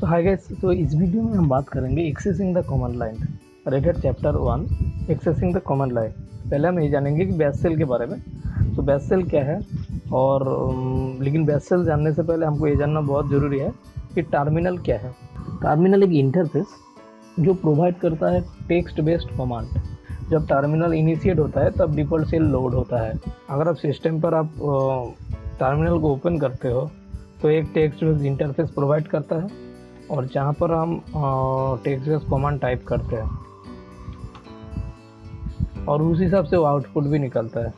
सो hi guys, तो इस video में हम बात करेंगे accessing the command line rated chapter 1 accessing the command line. पहले हम ये जानेंगे कि बैश सेल के बारे में। तो बैश सेल क्या है और लेकिन बैश सेल जानने से पहले हमको ये जानना बहुत ज़रूरी है कि टर्मिनल क्या है। टर्मिनल एक इंटरफेस जो प्रोवाइड करता है टेक्स्ट बेस्ड कमांड। जब टर्मिनल इनिशिएट होता है तब डिफ़ॉल्ट सेल लोड होता है। अगर आप सिस्टम पर आप टर्मिनल को ओपन करते हो तो एक टेक्स्ट बेस्ड इंटरफेस प्रोवाइड करता है और जहाँ पर हम टेक्स्ट बेस्ड कमांड टाइप करते हैं और उस हिसाब से वो आउटपुट भी निकलता है।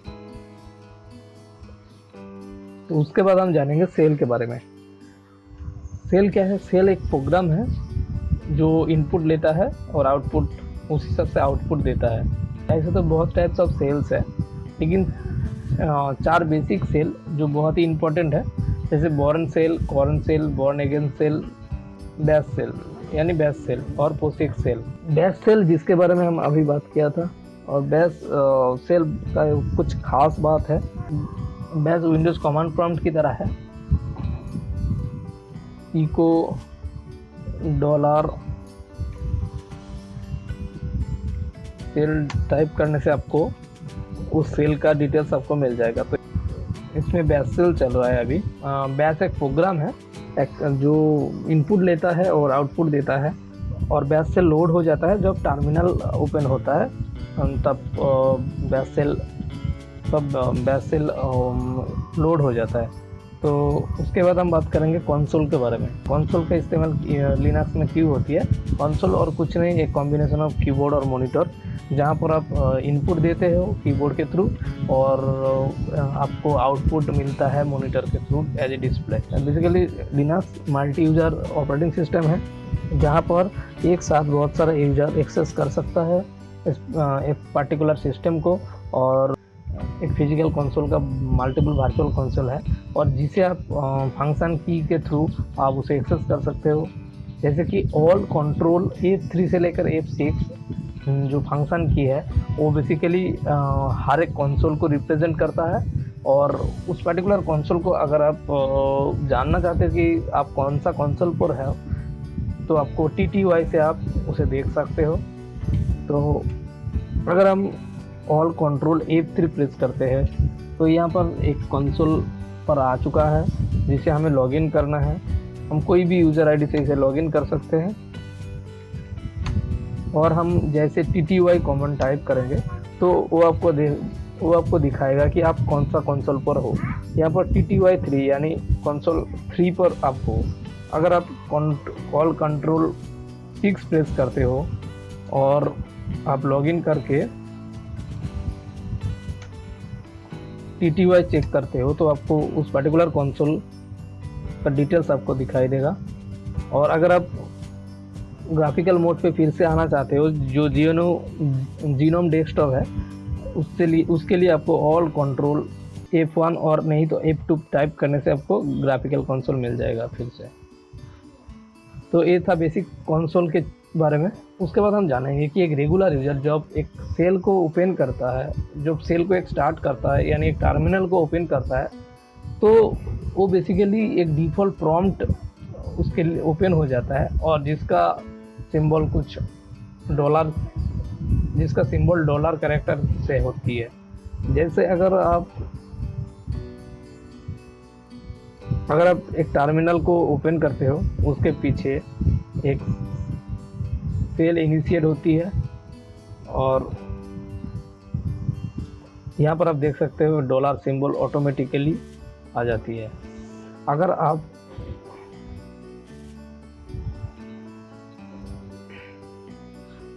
तो उसके बाद हम जानेंगे सेल के बारे में। सेल क्या है? सेल एक प्रोग्राम है जो इनपुट लेता है और आउटपुट उस हिसाब से आउटपुट देता है। ऐसे तो बहुत टाइप्स ऑफ सेल्स है, लेकिन 4 बेसिक सेल जो बहुत ही इम्पोर्टेंट है, जैसे Bourne shell, Korn shell, Bourne again shell, Bash shell यानी बैश सेल और पोसिक्स सेल। बैश सेल जिसके बारे में हम अभी बात किया था, और बैश सेल का कुछ खास बात है। बैश विंडोज कमांड प्रॉम्प्ट की तरह है। इको $, सेल टाइप करने से आपको उस सेल का डिटेल्स आपको मिल जाएगा। तो इसमें बैश सेल चल रहा है अभी। बैश एक प्रोग्राम है जो इनपुट लेता है और आउटपुट देता है, और बैश सेल लोड हो जाता है जब टर्मिनल ओपन होता है, तब बैश सेल लोड हो जाता है। तो उसके बाद हम बात करेंगे कंसोल के बारे में। कंसोल का इस्तेमाल लिनक्स में क्यों होती है? कंसोल और कुछ नहीं, एक कॉम्बिनेशन ऑफ कीबोर्ड और मॉनिटर, जहाँ पर आप इनपुट देते हो कीबोर्ड के थ्रू और आपको आउटपुट मिलता है मॉनिटर के through as a display. Basically Linux multi user operating system है, जहाँ पर एक साथ बहुत सारा यूजर एक्सेस कर सकता है एक पर्टिकुलर सिस्टम को। और एक फिजिकल कंसोल का मल्टीपल वर्चुअल कंसोल है, और जिसे आप फंक्शन की के थ्रू आप उसे एक्सेस कर सकते हो। जैसे कि ऑल कंट्रोल F3 से लेकर F6 जो फंक्शन की है वो बेसिकली हर एक कंसोल को रिप्रेजेंट करता है। और उस पर्टिकुलर कंसोल को अगर आप जानना चाहते हो कि आप कौन सा कंसोल पर है, तो आपको TTY से आप उसे देख सकते हो। तो अगर हम ऑल कंट्रोल F3 प्रेस करते हैं तो यहाँ पर एक कंसोल पर आ चुका है जिसे हमें लॉगिन करना है। हम कोई भी यूज़र आईडी से इसे लॉगिन कर सकते हैं, और हम जैसे TTY कमांड टाइप करेंगे तो वो आपको दिखाएगा कि आप कौन सा कंसोल पर हो। यहाँ पर TTY 3 यानी कंसोल 3 पर आप हो। अगर आप ऑल कंट्रोल 6 प्रेस करते हो और आप लॉगिन करके TTY चेक करते हो तो आपको उस पर्टिकुलर कंसोल का डिटेल्स आपको दिखाई देगा। और अगर आप ग्राफिकल मोड पे फिर से आना चाहते हो, जो जीनोम डेस्कटॉप है, उसके लिए आपको ऑल कंट्रोल F1 और नहीं तो F2 टाइप करने से आपको ग्राफिकल कंसोल मिल जाएगा फिर से। तो ये था बेसिक कंसोल के बारे में। उसके बाद हम जानेंगे कि एक रेगुलर यूजर जब एक सेल को ओपन करता है, जब सेल को एक स्टार्ट करता है यानी एक टर्मिनल को ओपन करता है, तो वो बेसिकली एक डिफ़ॉल्ट प्रॉम्प्ट उसके लिए ओपन हो जाता है, और जिसका सिंबल $, कैरेक्टर से होती है। जैसे अगर आप एक टर्मिनल को ओपन करते हो, उसके पीछे एक सेल इनिशिएट होती है, और यहाँ पर आप देख सकते हो $, सिंबल ऑटोमेटिकली आ जाती है। अगर आप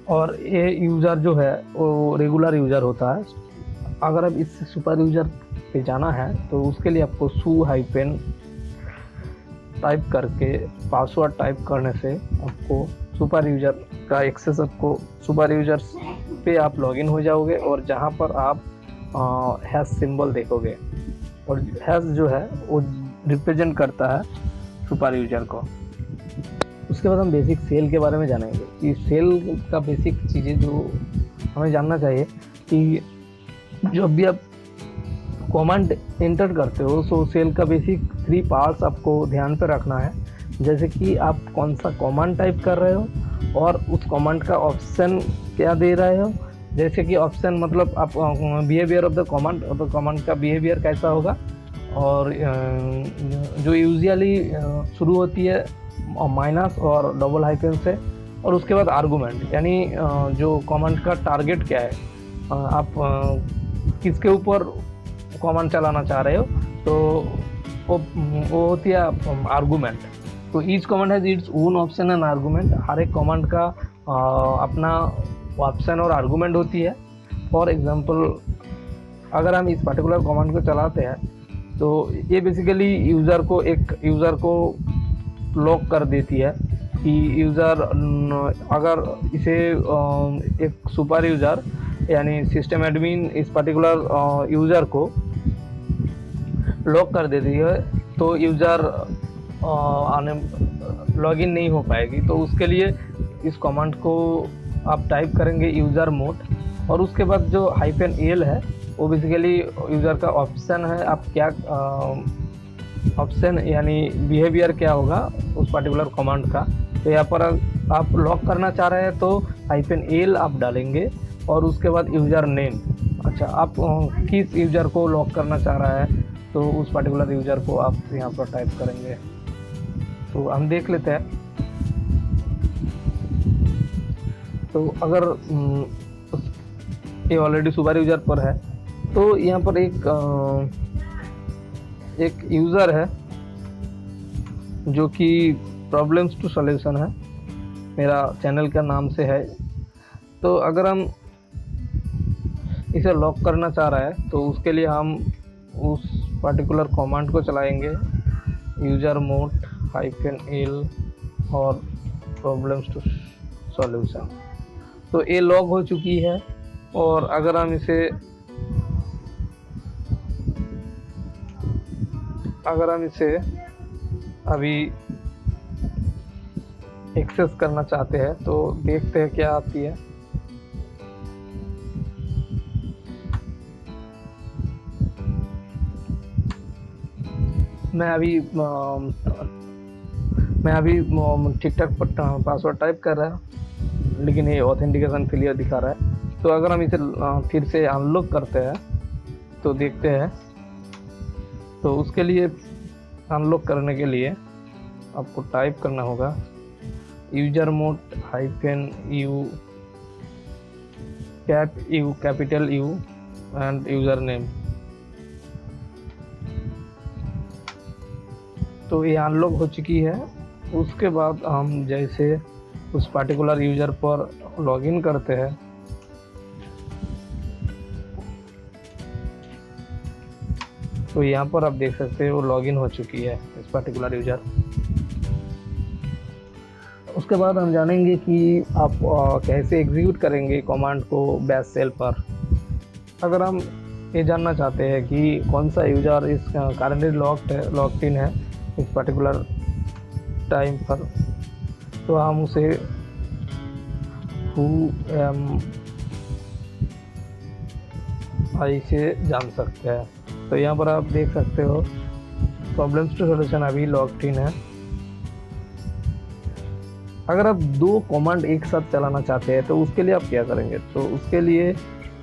और ये यूज़र जो है वो रेगुलर यूज़र होता है। अगर आप इससे सुपर यूज़र पे जाना है तो उसके लिए आपको -, टाइप करके पासवर्ड टाइप करने से आपको सुपर यूज़र का एक्सेस, आपको सुपर यूज़र्स पे आप लॉगिन हो जाओगे, और जहाँ पर आप हैश सिंबल देखोगे, और हैश जो है वो रिप्रेजेंट करता है सुपर यूज़र को। उसके बाद हम बेसिक सेल के बारे में जानेंगे कि सेल का बेसिक चीज़ें जो हमें जानना चाहिए कि जब भी आप कमांड एंटर करते हो, सो सेल का बेसिक 3 पार्ट्स आपको ध्यान पे रखना है। जैसे कि आप कौन सा कमांड टाइप कर रहे हो और उस कमांड का ऑप्शन क्या दे रहे हो। जैसे कि ऑप्शन मतलब आप बिहेवियर ऑफ द कमांड का बिहेवियर कैसा होगा, और जो यूजुअली शुरू होती है माइनस और डबल हाइफन से, और उसके बाद आर्गूमेंट यानी जो कमांड का टारगेट क्या है, आप किसके ऊपर कमांड चलाना चाह रहे हो, तो वो होती है आर्गूमेंट। तो each command has its own option and argument. हर एक कमांड का अपना ऑप्शन और आर्गूमेंट होती है। फॉर एग्जांपल अगर हम इस पर्टिकुलर कमांड को चलाते हैं तो ये बेसिकली यूज़र को लॉक कर देती है कि यूज़र अगर इसे एक सुपर यूज़र यानी सिस्टम एडमिन इस पर्टिकुलर यूज़र को लॉक कर देती है तो यूज़र आने लॉगिन नहीं हो पाएगी। तो उसके लिए इस कमांड को आप टाइप करेंगे यूज़र मोड, और उसके बाद जो -l है वो बेसिकली यूज़र का ऑप्शन है। आप क्या ऑप्शन यानी बिहेवियर क्या होगा उस पर्टिकुलर कमांड का। तो यहाँ पर आप लॉक करना चाह रहे हैं तो -l आप डालेंगे, और उसके बाद यूज़र नेम। अच्छा, आप किस यूज़र को लॉक करना चाह रहा है तो उस पर्टिकुलर यूज़र को आप यहाँ पर टाइप करेंगे। तो हम देख लेते हैं। तो अगर ये ऑलरेडी सुपर यूज़र पर है तो यहाँ पर एक यूज़र है जो कि प्रॉब्लम्स टू सॉल्यूशन है, मेरा चैनल का नाम से है। तो अगर हम इसे लॉक करना चाह रहा है तो उसके लिए हम उस पर्टिकुलर कमांड को चलाएंगे यूज़र मोड -l और प्रॉब्लम्स टू सॉल्यूशन। तो ये लॉक हो चुकी है, और अगर हम इसे अभी एक्सेस करना चाहते हैं तो देखते हैं क्या आती है। मैं अभी ठीक ठाक पासवर्ड टाइप कर रहा है, लेकिन ये ऑथेंटिकेशन फेलियर दिखा रहा है। तो अगर हम इसे फिर से अनलॉक करते हैं तो देखते हैं। तो उसके लिए अनलॉक करने के लिए आपको टाइप करना होगा user mode -u capital U end user name. तो ये अनलॉक हो चुकी है। उसके बाद हम जैसे उस पर्टिकुलर यूज़र पर लॉगिन करते हैं तो यहाँ पर आप देख सकते हो लॉगिन हो चुकी है इस पर्टिकुलर यूज़र। उसके बाद हम जानेंगे कि आप कैसे एग्जीक्यूट करेंगे कमांड को बैश शेल पर। अगर हम ये जानना चाहते हैं कि कौन सा यूज़र इस करंटली लॉक्ड इन है इस पर्टिकुलर टाइम पर, तो हम उसे who am I से जान सकते हैं। तो यहाँ पर आप देख सकते हो प्रॉब्लम्स टू सॉल्यूशन अभी लॉक्ड इन है। अगर आप दो कमांड एक साथ चलाना चाहते हैं तो उसके लिए आप क्या करेंगे, तो उसके लिए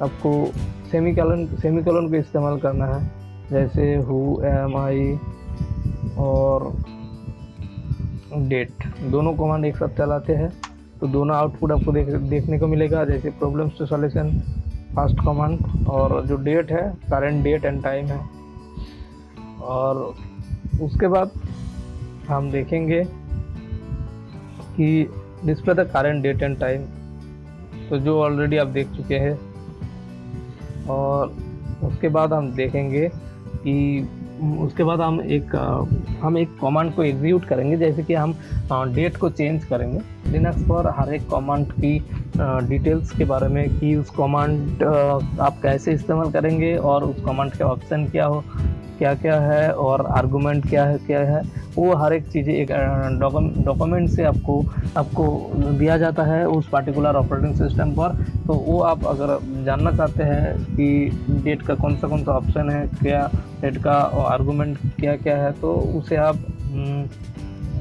आपको सेमीकोलन को इस्तेमाल करना है। जैसे who am I और डेट, दोनों कमांड एक साथ चलाते हैं तो दोनों आउटपुट आपको देखने को मिलेगा। जैसे problems to solution first command, और जो डेट है करंट डेट एंड टाइम है। और उसके बाद हम देखेंगे कि display the current date and time, तो जो ऑलरेडी आप देख चुके हैं। और उसके बाद हम देखेंगे कि उसके बाद हम एक कमांड को एग्जीक्यूट करेंगे। जैसे कि हम डेट को चेंज करेंगे। लिनक्स पर हर एक कमांड की डिटेल्स के बारे में कि उस कमांड आप कैसे इस्तेमाल करेंगे और उस कमांड के ऑप्शन क्या क्या है और आर्गुमेंट क्या है वो हर एक चीज़ें एक डॉक्यूमेंट से आपको दिया जाता है उस पर्टिकुलर ऑपरेटिंग सिस्टम पर। तो वो आप अगर जानना चाहते हैं कि डेट का कौन सा ऑप्शन है, क्या डेट का आर्गुमेंट क्या है, तो उसे आप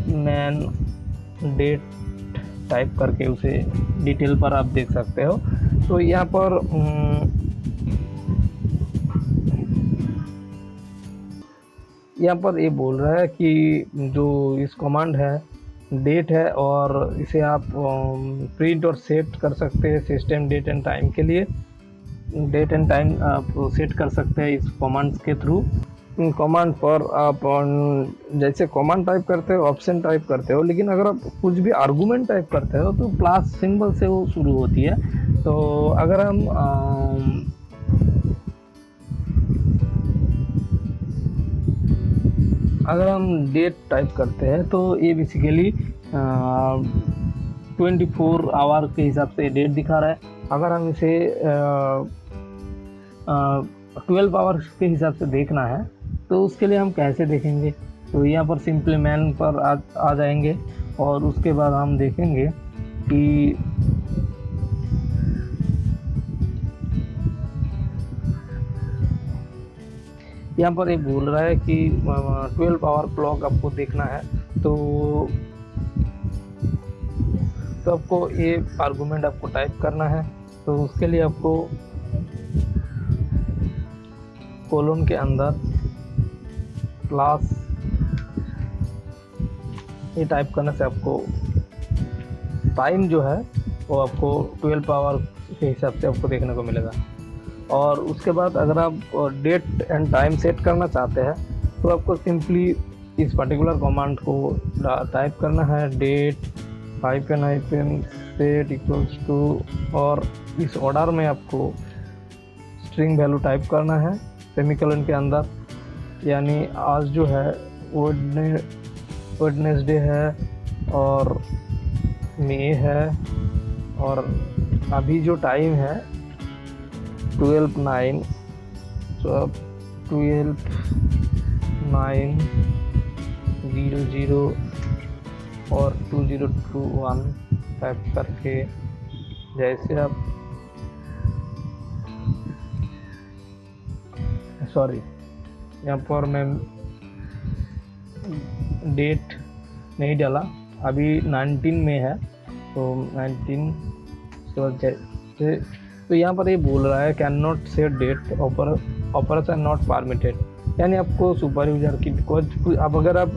मैन डेट टाइप करके उसे डिटेल पर आप देख सकते हो। तो यहाँ पर ये बोल रहा है कि जो इस कमांड है डेट है, और इसे आप प्रिंट और सेट कर सकते हैं सिस्टम डेट एंड टाइम के लिए। डेट एंड टाइम आप सेट कर सकते हैं इस कमांड्स के थ्रू। कमांड पर आप जैसे कमांड टाइप करते हो, ऑप्शन टाइप करते हो, लेकिन अगर आप कुछ भी आर्गूमेंट टाइप करते हो तो प्लस सिंबल से वो शुरू होती है। तो अगर हम डेट टाइप करते हैं तो ये बेसिकली 24 आवर के हिसाब से डेट दिखा रहा है। अगर हम इसे 12 आवर्स के हिसाब से देखना है तो उसके लिए हम कैसे देखेंगे? तो यहाँ पर सिंपली मैन पर आ जाएंगे, और उसके बाद हम देखेंगे कि यहाँ पर ये बोल रहा है कि 12 आवर क्लॉक आपको देखना है। तो आपको ये आर्गुमेंट आपको टाइप करना है। तो उसके लिए आपको कोलन के अंदर क्लास ये टाइप करने से आपको टाइम जो है वो आपको 12 आवर के हिसाब से आपको देखने को मिलेगा। और उसके बाद अगर आप डेट एंड टाइम सेट करना चाहते हैं तो आपको सिंपली इस पर्टिकुलर कमांड को टाइप करना है, date hyphen set equals to, और इस ऑर्डर में आपको स्ट्रिंग वैल्यू टाइप करना है सेमीकोलन के अंदर। यानी आज जो है वेडनेसडे है और मई है, और अभी जो टाइम है 12:09, तो अब 12:09:00 और 2021 टाइप करके, जैसे आप यहाँ पर मैं डेट नहीं डाला, अभी 19 में है तो 19 तो यहाँ पर ये बोल रहा है can not set date operation not permitted. यानी आपको सुपर यूजर की अब अगर आप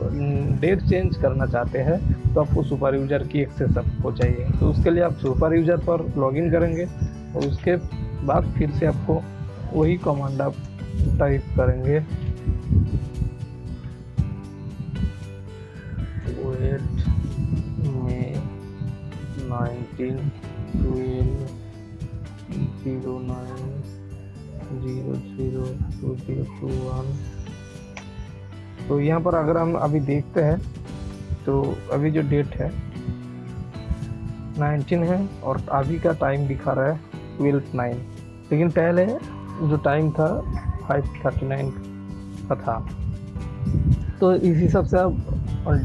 डेट चेंज करना चाहते हैं तो आपको सुपर यूजर की एक्सेस आपको चाहिए। तो उसके लिए आप सुपर यूजर पर लॉगिन करेंगे, और उसके बाद फिर से आपको वही कमांड आप टाइप करेंगे, वेट में 19/09/00/2021। तो यहाँ पर अगर हम अभी देखते हैं तो अभी जो डेट है 19 है और अभी का टाइम दिखा रहा है 12:09, लेकिन पहले जो टाइम था 5:39 का था। तो इस हिसाब से आप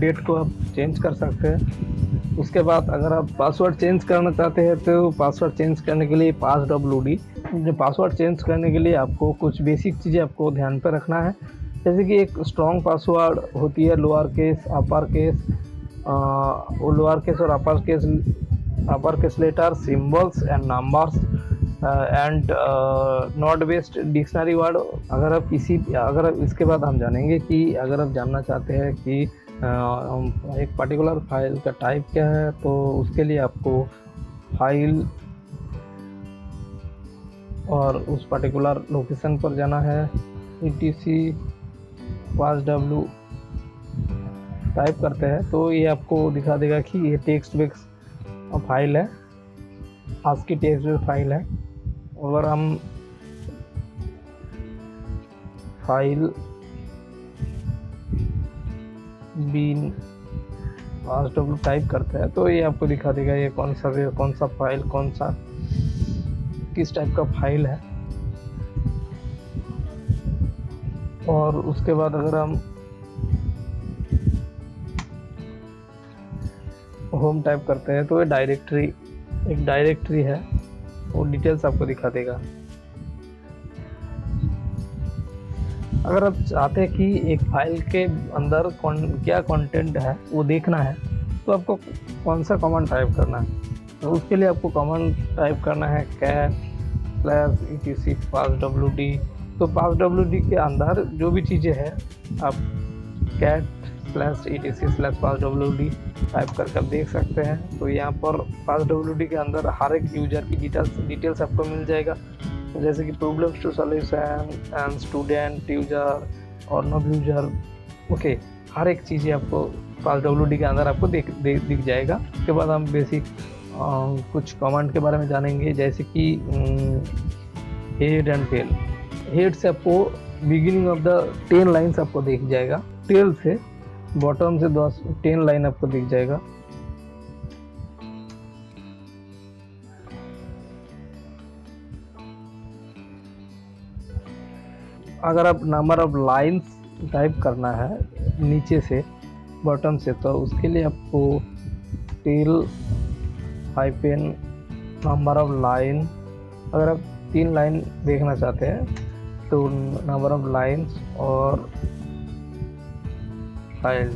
डेट को आप चेंज कर सकते हैं। उसके बाद अगर आप पासवर्ड चेंज करना चाहते हैं तो पासवर्ड चेंज करने के लिए passwd, जो पासवर्ड चेंज करने के लिए आपको कुछ बेसिक चीज़ें आपको ध्यान पर रखना है। जैसे कि एक स्ट्रॉन्ग पासवर्ड होती है, lower case, upper case, lower case और upper case letter, symbols and numbers and not based dictionary word. अगर आप इसके बाद हम जानेंगे कि अगर आप जानना चाहते हैं कि एक पर्टिकुलर फाइल का टाइप क्या है, तो उसके लिए आपको फाइल और उस पर्टिकुलर लोकेशन पर जाना है, etc passw टाइप करते हैं तो ये आपको दिखा देगा कि ये टेक्स्ट बेस फाइल है, आज की टेक्स्ट बेस फाइल है। अगर हम फाइल बीन passw टाइप करते हैं तो ये आपको दिखा देगा ये कौन सा फाइल, किस टाइप का फाइल है। और उसके बाद अगर हम होम टाइप करते हैं तो ये एक डायरेक्टरी है, वो डिटेल्स आपको दिखा देगा। अगर आप चाहते हैं कि एक फाइल के अंदर क्या कंटेंट है वो देखना है, तो आपको कौन सा कमांड टाइप करना है? तो उसके लिए आपको कमांड टाइप करना है cat/etc passwd। तो passwd के अंदर जो भी चीज़ें हैं आप cat/etc/passwd टाइप करके आप देख सकते हैं। तो यहाँ पर passwd के अंदर हर एक यूजर की डिटेल्स आपको मिल जाएगा, जैसे कि problems to solution and student user और नॉन यूजर। ओके, हर एक चीज़ें आपको passwd के अंदर आपको दिख जाएगा। उसके बाद हम बेसिक कुछ कमांड के बारे में जानेंगे, जैसे कि हेड एंड टेल। हेड से आपको बिगिनिंग ऑफ द 10 लाइन्स आपको दिख जाएगा, टेल से बॉटम से 10 लाइन आपको दिख जाएगा। अगर आप नंबर ऑफ लाइन्स टाइप करना है नीचे से बॉटम से, तो उसके लिए आपको tail hyphen number of line. अगर आप 3 लाइन देखना चाहते हैं तो नंबर ऑफ लाइन्स और फाइल,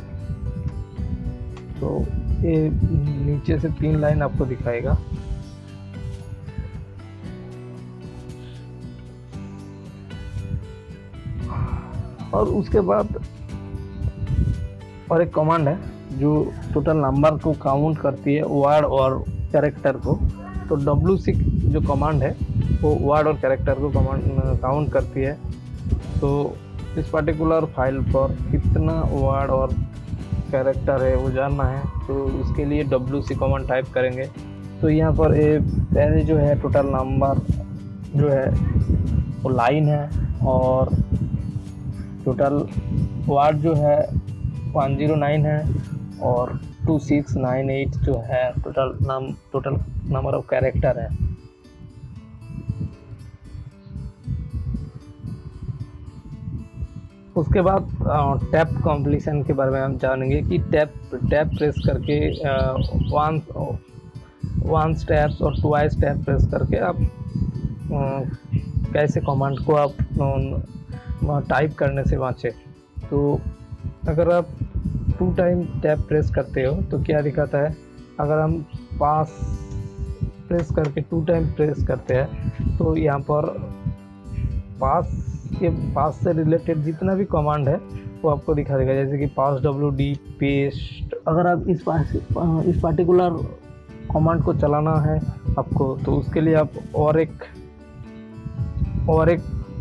तो ये नीचे से 3 लाइन आपको दिखाएगा। और उसके बाद और एक कमांड है जो टोटल नंबर को काउंट करती है, वर्ड और कैरेक्टर को। तो wc जो कमांड है वो वर्ड और कैरेक्टर को काउंट करती है। तो इस पर्टिकुलर फाइल पर कितना वर्ड और कैरेक्टर है वो जानना है, तो उसके लिए wc कमांड टाइप करेंगे। तो यहाँ पर पहले जो है टोटल नंबर जो है वो लाइन है, और टोटल वर्ड जो है 109 है, और 2698 जो है टोटल नंबर ऑफ कैरेक्टर है। उसके बाद टैप कंप्लीशन के बारे में हम जानेंगे कि टैप प्रेस करके वंस टैप्स और ट्वाइस टैप प्रेस करके आप कैसे कमांड को आप टाइप करने से बचे। तो अगर आप 2 टाइम टैप प्रेस करते हो तो क्या दिखाता है? अगर हम पास प्रेस करके 2 टाइम प्रेस करते हैं तो यहाँ पर पास से रिलेटेड जितना भी कमांड है वो आपको दिखा देगा, जैसे कि passwd पेस्ट। अगर आप इस पर्टिकुलर कमांड को चलाना है आपको, तो उसके लिए आप और एक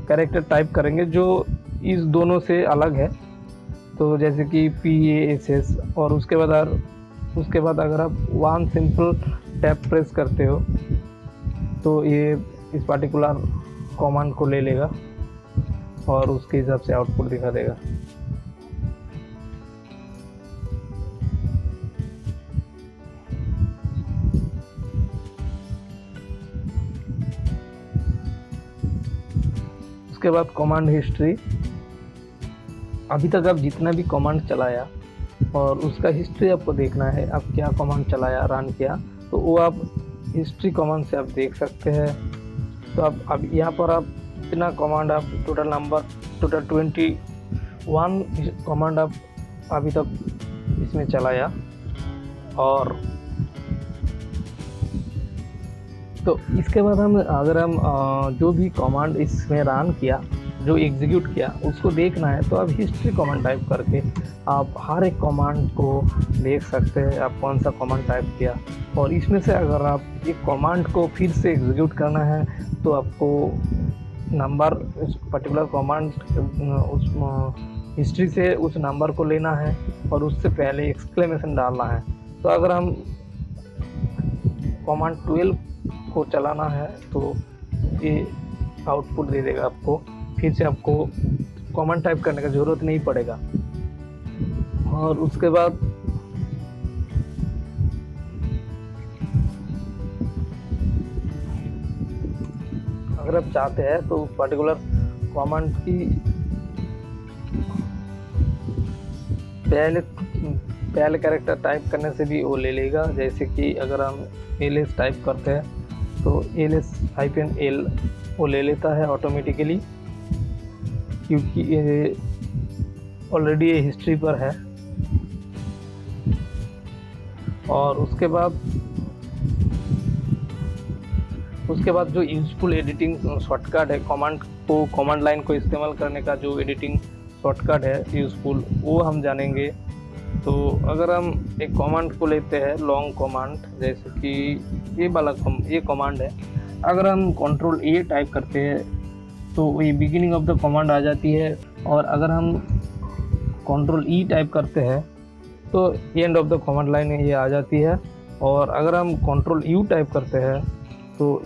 कैरेक्टर टाइप करेंगे जो इस दोनों से अलग है। तो जैसे कि PASS, और उसके बाद अगर आप 1 सिंपल टैप प्रेस करते हो तो ये इस पर्टिकुलर कमांड को ले लेगा और उसके हिसाब से आउटपुट दिखा देगा। उसके बाद कमांड हिस्ट्री। अभी तक आप जितना भी कमांड चलाया और उसका हिस्ट्री आपको देखना है, आप क्या कमांड चलाया, रन किया, तो वो आप हिस्ट्री कमांड से आप देख सकते हैं। तो अब यहाँ पर आप इतना कमांड, आप टोटल 21 कमांड आप अभी तक इसमें चलाया। और तो इसके बाद अगर हम जो भी कमांड इसमें रन किया, जो एग्जीक्यूट किया, उसको देखना है तो आप हिस्ट्री कमांड टाइप करके आप हर एक कमांड को देख सकते हैं, आप कौन सा कमांड टाइप किया। और इसमें से अगर आप एक कमांड को फिर से एग्जीक्यूट करना है तो आपको नंबर, उस पर्टिकुलर कमांड उस हिस्ट्री से उस नंबर को लेना है और उससे पहले एक्सक्लेमेशन डालना है। तो अगर हम कमांड 12 को चलाना है तो ये आउटपुट दे देगा आपको, फिर से आपको कमांड टाइप करने का ज़रूरत नहीं पड़ेगा। और उसके बाद अगर आप चाहते हैं तो उस पर्टिकुलर कमांड की पहले कैरेक्टर टाइप करने से भी वो ले लेगा। जैसे कि अगर हम ls टाइप करते हैं तो ls-l वो ले लेता है ऑटोमेटिकली। क्योंकि ये ऑलरेडी ये हिस्ट्री पर है। और उसके बाद जो यूजफुल एडिटिंग शॉर्टकट है, कमांड लाइन को इस्तेमाल करने का जो एडिटिंग शॉर्टकट है यूजफुल, वो हम जानेंगे। तो अगर हम एक कमांड को लेते हैं, लॉन्ग कमांड, जैसे कि ये कमांड है। अगर हम कंट्रोल ए टाइप करते हैं तो ये बिगिनिंग ऑफ द कमांड आ जाती है, और अगर हम कंट्रोल ई टाइप करते हैं तो end of the command line ये आ जाती है। और अगर हम कंट्रोल यू टाइप करते हैं तो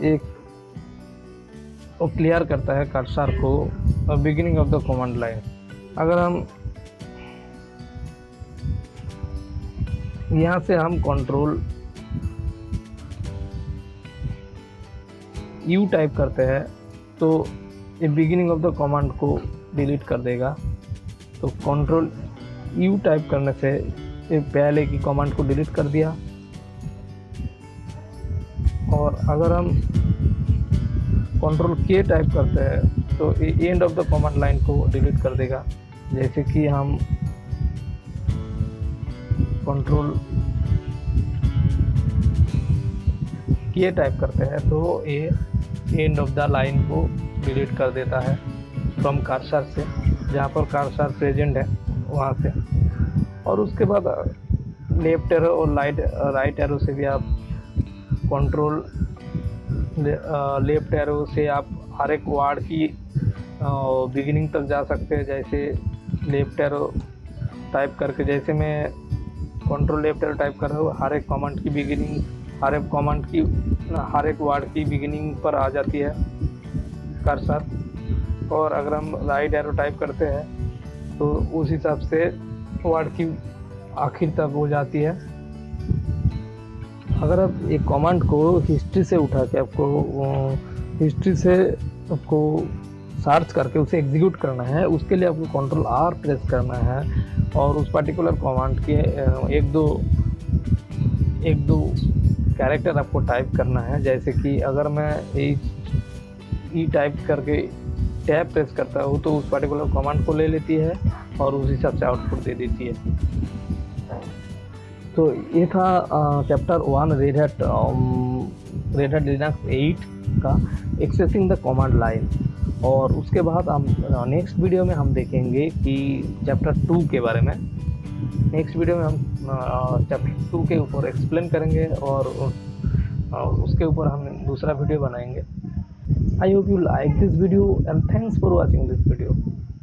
वो क्लियर करता है कर्सर को beginning of the command line. अगर हम यहाँ से हम कंट्रोल यू टाइप करते हैं तो ये बिगिनिंग ऑफ द कमांड को डिलीट कर देगा। तो कंट्रोल यू टाइप करने से ये पहले की कमांड को डिलीट कर दिया। और अगर हम कंट्रोल के टाइप करते हैं तो ये end of the command line को डिलीट कर देगा। जैसे कि हम कंट्रोल के टाइप करते हैं तो ये एंड ऑफ द लाइन को डिलीट कर देता है फ्रॉम कर्सर से, जहाँ पर कर्सर प्रेजेंट है वहाँ से। और उसके बाद लेफ्ट एरो और राइट एरो से भी आप कंट्रोल लेफ्ट एरो से आप हर एक वर्ड की बिगिनिंग तक जा सकते हैं। जैसे लेफ्ट एरो टाइप करके, जैसे मैं कंट्रोल लेफ्ट एरो टाइप कर रहा हूँ, हर एक कमांड की बिगिनिंग, हर एक वर्ड की बिगिनिंग पर आ जाती है कर्सर। और अगर हम राइट एरो टाइप करते हैं तो उस हिसाब से वर्ड की आखिर तक हो जाती है। अगर आप एक कमांड को हिस्ट्री से उठा के आपको सर्च करके उसे एग्जीक्यूट करना है, उसके लिए आपको कंट्रोल आर प्रेस करना है और उस पर्टिकुलर कमांड के एक दो कैरेक्टर आपको टाइप करना है। जैसे कि अगर मैं ई टाइप करके टैब प्रेस करता हूँ तो उस पर्टिकुलर कमांड को ले लेती है और उस हिसाब से आउटपुट दे देती है। तो ये था चैप्टर 1 रेड हैट लिनक्स 8 का एक्सेसिंग द कमांड लाइन। और उसके बाद हम नेक्स्ट वीडियो में हम देखेंगे कि चैप्टर 2 के बारे में। नेक्स्ट वीडियो में हम चैप्टर 2 के ऊपर एक्सप्लेन करेंगे और उसके ऊपर हम दूसरा वीडियो बनाएंगे। I hope you like this video and thanks for watching this video.